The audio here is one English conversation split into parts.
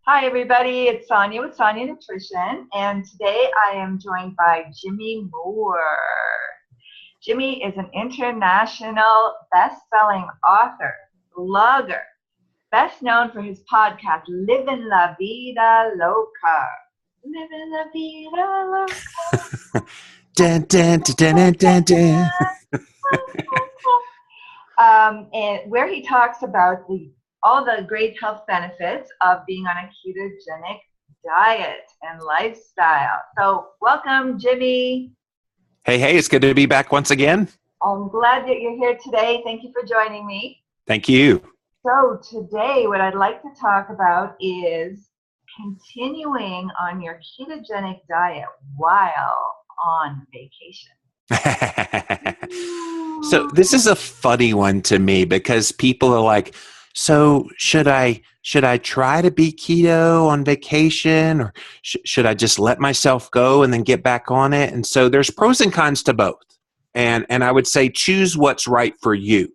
Hi, everybody. It's Sonya with Sonya Nutrition, and today I am joined by Jimmy Moore. Jimmy is an international best-selling author, blogger, best known for his podcast, Livin La Vida Loca. Livin La Vida Loca. Dun, dun, dun, dun, dun, dun. And where he talks about all the great health benefits of being on a ketogenic diet and lifestyle. So welcome, Jimmy. Hey, it's good to be back once again. I'm glad that you're here today. Thank you for joining me. Thank you. So today what I'd like to talk about is continuing on your ketogenic diet while on vacation. So this is a funny one to me because people are like, so should I try to be keto on vacation, or should I just let myself go and then get back on it? And so there's pros and cons to both. And I would say choose what's right for you.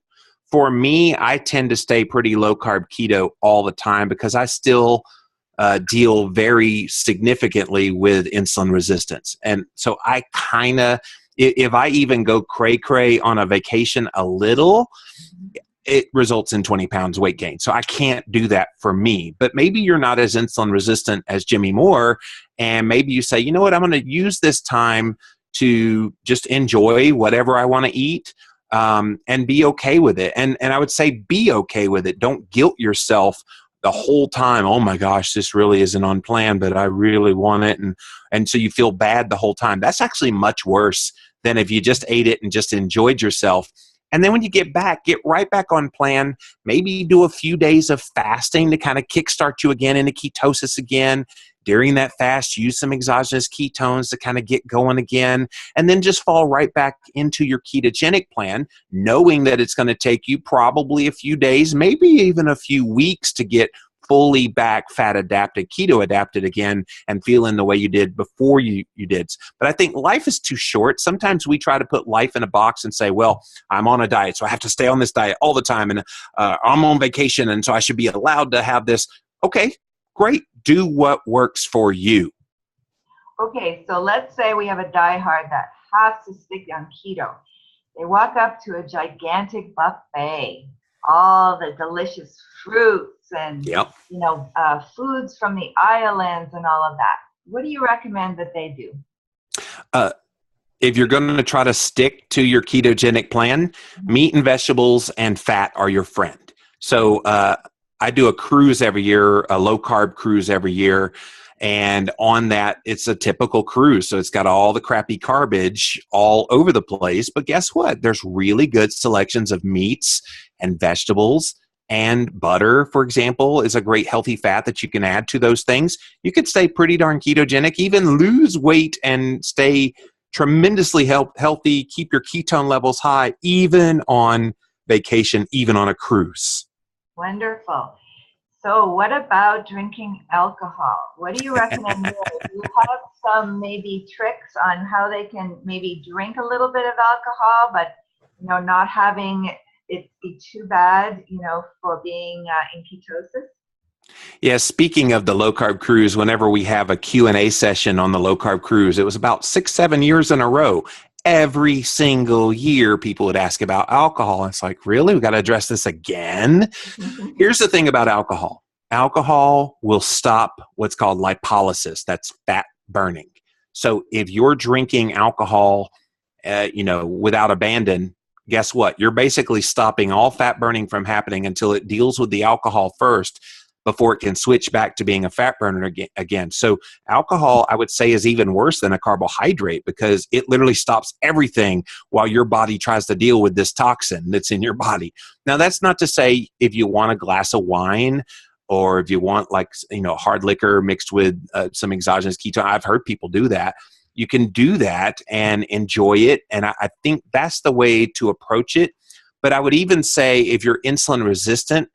For me, I tend to stay pretty low carb keto all the time because I still deal very significantly with insulin resistance. And so I kind of, if I even go cray-cray on a vacation a little, it results in 20 pounds weight gain. So I can't do that for me. But maybe you're not as insulin resistant as Jimmy Moore, and maybe you say, you know what, I'm going to use this time to just enjoy whatever I want to eat and be okay with it. And I would say be okay with it. Don't guilt yourself the whole time. Oh my gosh, this really isn't on plan, but I really want it. And so you feel bad the whole time. That's actually much worse than if you just ate it and just enjoyed yourself. And then when you get right back on plan. Maybe do a few days of fasting to kind of kickstart you again into ketosis again. During that fast, use some exogenous ketones to kind of get going again. And then just fall right back into your ketogenic plan, knowing that it's going to take you probably a few days, maybe even a few weeks to get fully back fat adapted, keto adapted again, and feeling the way you did before you did. But I think life is too short. Sometimes we try to put life in a box and say, well, I'm on a diet, so I have to stay on this diet all the time, and I'm on vacation, and so I should be allowed to have this. Okay, great. Do what works for you. Okay, so let's say we have a diehard that has to stick on keto. They walk up to a gigantic buffet, all the delicious fruits and foods from the islands and all of that. What do you recommend that they do? If you're going to try to stick to your ketogenic plan, meat and vegetables and fat are your friend. So I do a cruise every year, a low carb cruise every year. And on that, it's a typical cruise. So it's got all the crappy garbage all over the place. But guess what? There's really good selections of meats and vegetables, and butter, for example, is a great healthy fat that you can add to those things. You could stay pretty darn ketogenic, even lose weight and stay tremendously healthy, keep your ketone levels high, even on vacation, even on a cruise. Wonderful. So what about drinking alcohol? What do you recommend there? Do you have some maybe tricks on how they can maybe drink a little bit of alcohol, but not having it be too bad, for being in ketosis? Yeah, speaking of the low carb cruise, whenever we have a Q&A session on the low carb cruise, it was about 6-7 years in a row. Every single year, people would ask about alcohol. It's like, really? We got to address this again? Here's the thing about alcohol. Alcohol will stop what's called lipolysis. That's fat burning. So if you're drinking alcohol, without abandon, guess what? You're basically stopping all fat burning from happening until it deals with the alcohol first before it can switch back to being a fat burner again. So alcohol, I would say, is even worse than a carbohydrate because it literally stops everything while your body tries to deal with this toxin that's in your body. Now, that's not to say if you want a glass of wine or if you want hard liquor mixed with some exogenous ketone. I've heard people do that. You can do that and enjoy it. And I think that's the way to approach it. But I would even say if you're insulin resistant,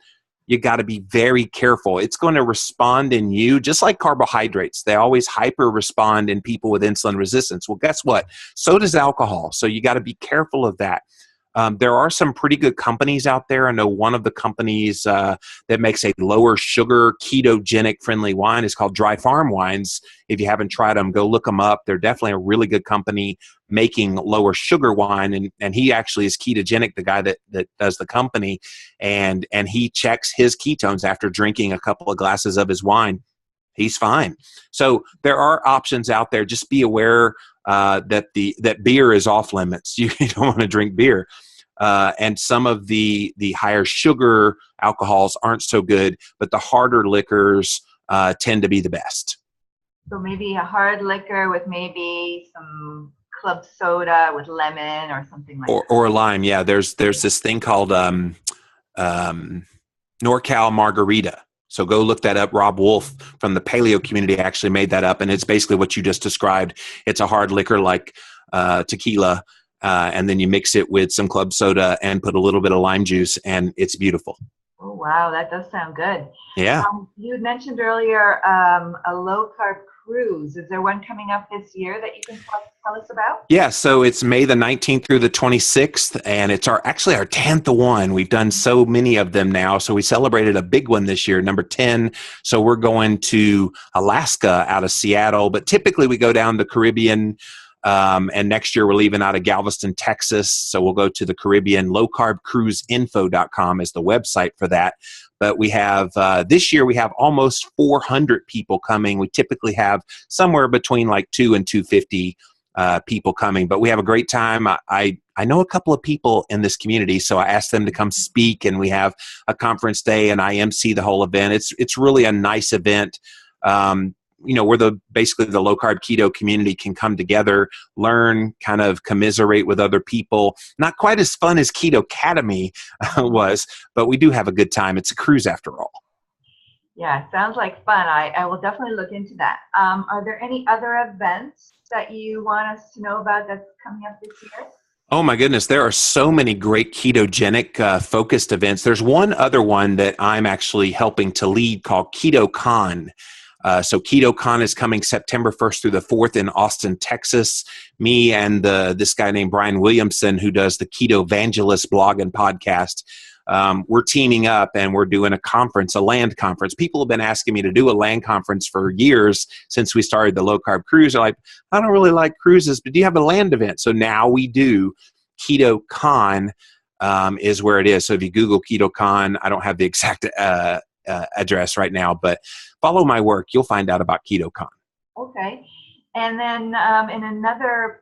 you got to be very careful. It's going to respond in you, just like carbohydrates. They always hyper respond in people with insulin resistance. Well, guess what? So does alcohol. So you got to be careful of that. There are some pretty good companies out there. I know one of the companies that makes a lower sugar, ketogenic friendly wine is called Dry Farm Wines. If you haven't tried them, go look them up. They're definitely a really good company making lower sugar wine. And he actually is ketogenic, the guy that does the company. And he checks his ketones after drinking a couple of glasses of his wine. He's fine. So there are options out there. Just be aware that beer is off limits. You don't want to drink beer. And some of the higher sugar alcohols aren't so good, but the harder liquors tend to be the best. So maybe a hard liquor with maybe some club soda with lemon or something like that. Or lime, yeah. There's this thing called NorCal Margarita. So go look that up. Rob Wolf from the paleo community actually made that up, and it's basically what you just described. It's a hard liquor like tequila, and then you mix it with some club soda and put a little bit of lime juice, and it's beautiful. Oh, wow. That does sound good. Yeah. You had mentioned earlier a low-carb cruise. Is there one coming up this year that you can tell us about? Yeah, so it's May the 19th through the 26th, and it's actually our 10th one. We've done so many of them now, so we celebrated a big one this year, number 10. So we're going to Alaska out of Seattle, but typically we go down the Caribbean, and next year we're leaving out of Galveston, Texas, so we'll go to the Caribbean. Lowcarbcruiseinfo.com is the website for that. But we have, this year we have almost 400 people coming. We typically have somewhere between like 200 and 250 people coming, but we have a great time. I know a couple of people in this community, so I asked them to come speak, and we have a conference day, and I MC the whole event. It's really a nice event. Where basically the low carb keto community can come together, learn, kind of commiserate with other people. Not quite as fun as Keto Academy was, but we do have a good time. It's a cruise after all. Yeah, sounds like fun. I will definitely look into that. Are there any other events that you want us to know about that's coming up this year? Oh my goodness, there are so many great ketogenic focused events. There's one other one that I'm actually helping to lead called KetoCon. So KetoCon is coming September 1st through the 4th in Austin, Texas. Me and this guy named Brian Williamson, who does the Keto Evangelist blog and podcast, we're teaming up, and we're doing a conference, a land conference. People have been asking me to do a land conference for years since we started the low carb cruise. They're like, I don't really like cruises, but do you have a land event? So now we do. KetoCon is where it is. So if you Google KetoCon, I don't have the exact address right now, but follow my work. You'll find out about KetoCon. Okay. And then in another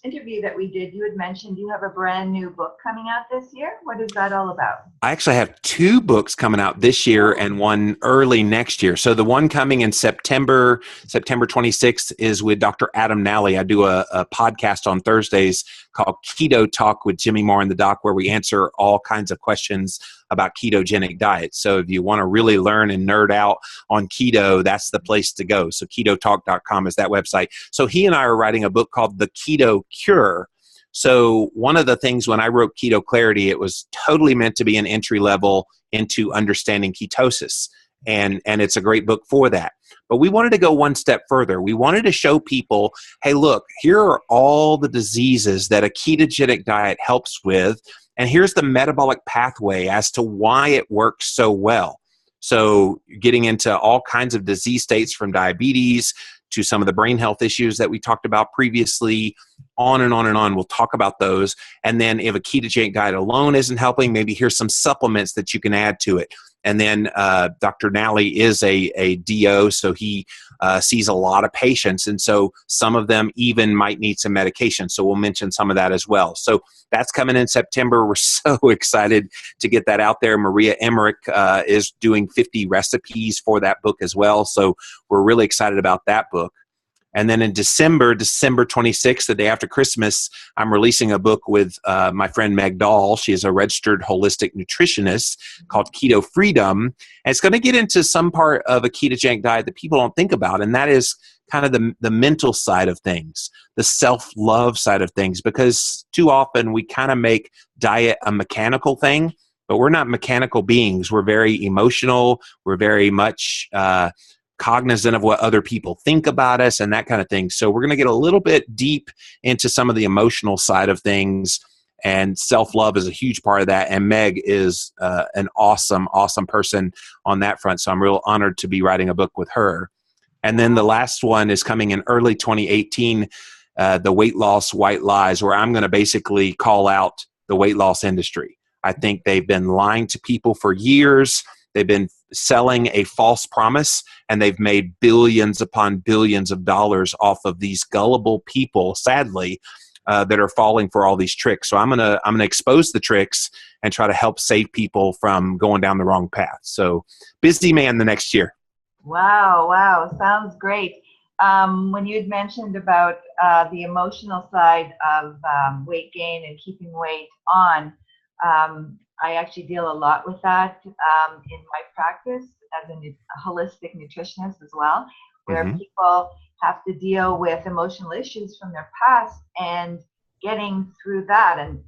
interview that we did, you had mentioned you have a brand new book coming out this year. What is that all about? I actually have 2 books coming out this year and one early next year. So the one coming in September 26th is with Dr. Adam Nally. I do a podcast on Thursdays called Keto Talk with Jimmy Moore and the Doc, where we answer all kinds of questions about ketogenic diets. So if you want to really learn and nerd out on keto, that's the place to go. So ketotalk.com is that website. So he and I are writing a book called The Keto Cure. So one of the things when I wrote Keto Clarity, it was totally meant to be an entry level into understanding ketosis. And it's a great book for that. But we wanted to go one step further. We wanted to show people, hey, look, here are all the diseases that a ketogenic diet helps with. And here's the metabolic pathway as to why it works so well. So getting into all kinds of disease states, from diabetes to some of the brain health issues that we talked about previously, on and on and on. We'll talk about those. And then if a ketogenic diet alone isn't helping, maybe here's some supplements that you can add to it. And then Dr. Nally is a DO, so he sees a lot of patients. And so some of them even might need some medication. So we'll mention some of that as well. So that's coming in September. We're so excited to get that out there. Maria Emmerich is doing 50 recipes for that book as well. So we're really excited about that book. And then in December 26th, the day after Christmas, I'm releasing a book with my friend Meg Dahl. She is a registered holistic nutritionist, called Keto Freedom. And it's going to get into some part of a ketogenic diet that people don't think about, and that is kind of the mental side of things, the self-love side of things, because too often we kind of make diet a mechanical thing, but we're not mechanical beings. We're very emotional. We're very much cognizant of what other people think about us and that kind of thing. So we're going to get a little bit deep into some of the emotional side of things And self-love is a huge part of that. And Meg is an awesome, awesome person on that front. So I'm real honored to be writing a book with her. And then the last one is coming in early 2018, The Weight Loss White Lies, where I'm going to basically call out the weight loss industry. I think they've been lying to people for years. They've been selling a false promise, and they've made billions upon billions of dollars off of these gullible people, sadly, that are falling for all these tricks. So I'm gonna expose the tricks and try to help save people from going down the wrong path. So busy man the next year. Wow, sounds great. When you had mentioned about the emotional side of weight gain and keeping weight on, I actually deal a lot with that in my practice as a holistic nutritionist as well, where people have to deal with emotional issues from their past and getting through that. And,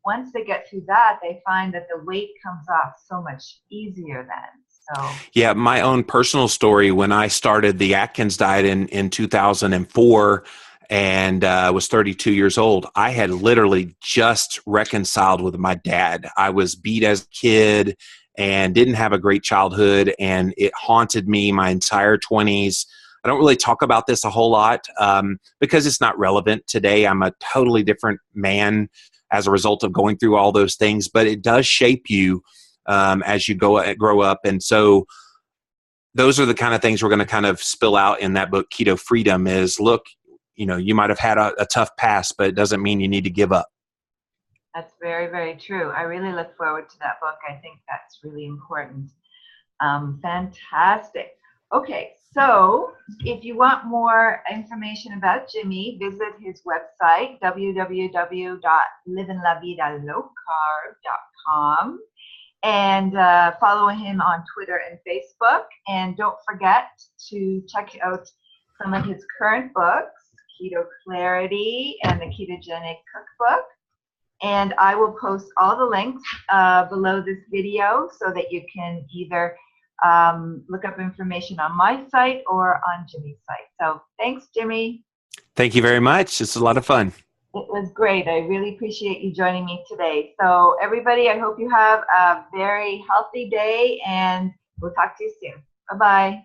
once they get through that, they find that the weight comes off so much easier then. So, yeah, my own personal story, when I started the Atkins diet in 2004 and was 32 years old, I had literally just reconciled with my dad. I was beat as a kid and didn't have a great childhood, and it haunted me my entire 20s. I don't really talk about this a whole lot because it's not relevant today. I'm a totally different man as a result of going through all those things, but it does shape you as you grow up. And so those are the kind of things we're going to kind of spill out in that book, Keto Freedom, is look, you might have had a tough past, but it doesn't mean you need to give up. That's very, very true. I really look forward to that book. I think that's really important. Fantastic. Okay, so if you want more information about Jimmy, visit his website, www.livinlavidalowcarb.com, and follow him on Twitter and Facebook. And don't forget to check out some of his current books, Keto Clarity and the Ketogenic Cookbook. And I will post all the links below this video so that you can either look up information on my site or on Jimmy's site. So thanks, Jimmy. Thank you very much. It's a lot of fun. It was great. I really appreciate you joining me today. So everybody, I hope you have a very healthy day, and we'll talk to you soon. Bye-bye.